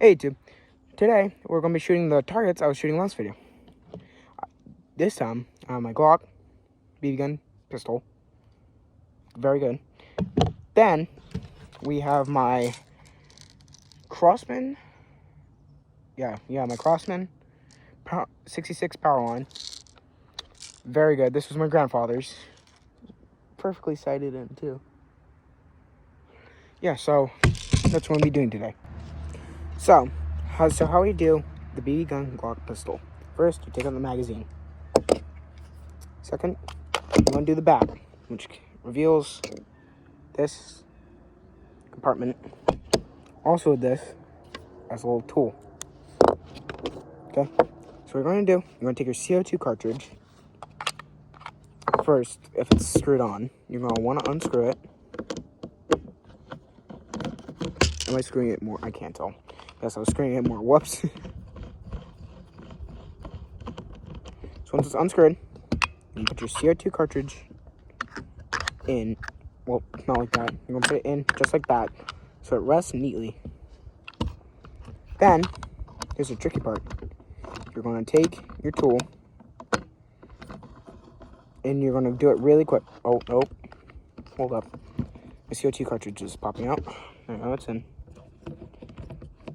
Hey YouTube, today we're going to be shooting the targets I was shooting last video. This time, I have my Glock, BB gun, pistol, very good. Then, we have my Crossman, my Crossman 66 power line, very good. This was my grandfather's, perfectly sighted in too. Yeah, so that's what we'll be doing today. So how we do the BB gun Glock pistol. First, you take out the magazine. Second, you want to do the back, which reveals this compartment. Also this as a little tool. Okay, so what you're going to do, you're going to take your CO2 cartridge. First, if it's screwed on, you're going to want to unscrew it. Am I screwing it more? I can't tell. Yes, I was screwing it more. Whoops. So once it's unscrewed, you put your CO2 cartridge in. Well, not like that. You're going to put it in just like that, so it rests neatly. Then, here's the tricky part. You're going to take your tool, and you're going to do it really quick. Oh, nope. Hold up. The CO2 cartridge is popping out. There you go, it's in.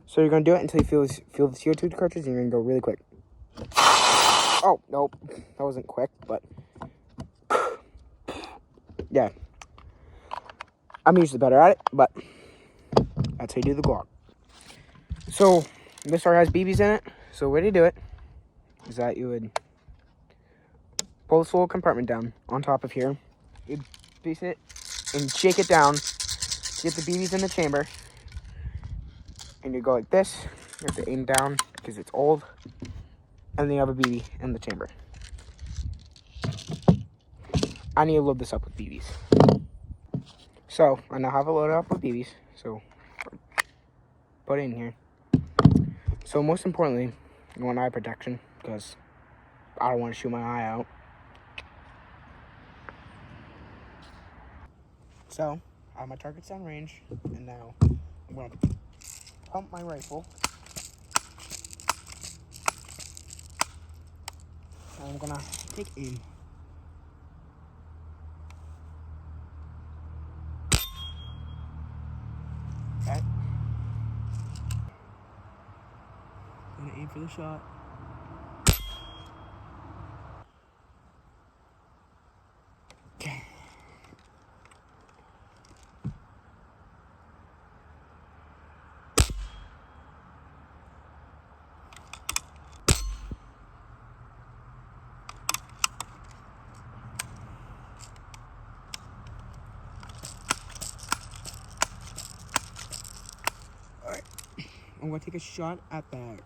So you're going to do it until you feel the CO2 cartridge, and you're going to go really quick. Oh, nope. That wasn't quick, but... yeah. I'm usually better at it, but that's how you do the Glock. So, this already has BBs in it. So, the way to do it is that you would pull this little compartment down on top of here. You'd piece it and shake it down to get the BBs in the chamber. And you go like this. You have to aim down because it's old. And then you have a BB in the chamber. I need to load this up with BBs. So, I now have it loaded up with BBs. So, put it in here. So, most importantly, you want eye protection because I don't want to shoot my eye out. So, I have my targets down range. And now, I'm going to pump my rifle. And I'm going to take aim. Okay. I'm gonna aim for the shot. Okay. Alright. I'm gonna take a shot at the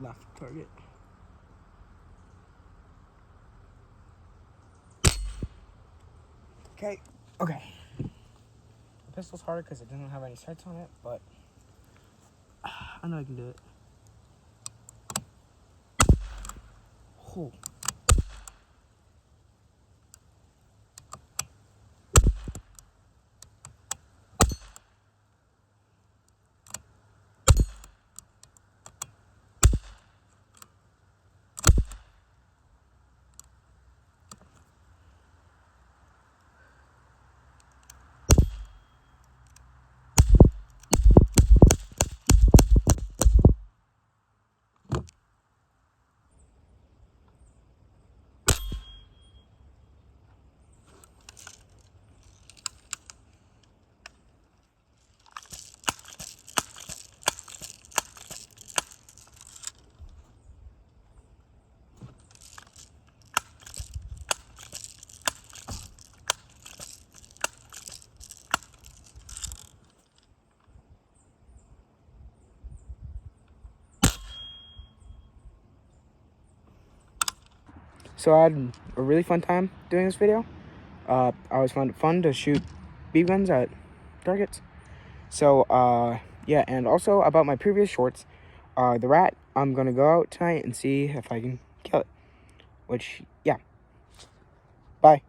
left target. Okay. The pistol's harder because it doesn't have any sights on it, but I know I can do it. Oh. So I had a really fun time doing this video. I always found it fun to shoot BB guns at targets. So, yeah, and also about my previous shorts, the rat, I'm going to go out tonight and see if I can kill it. Which, yeah. Bye.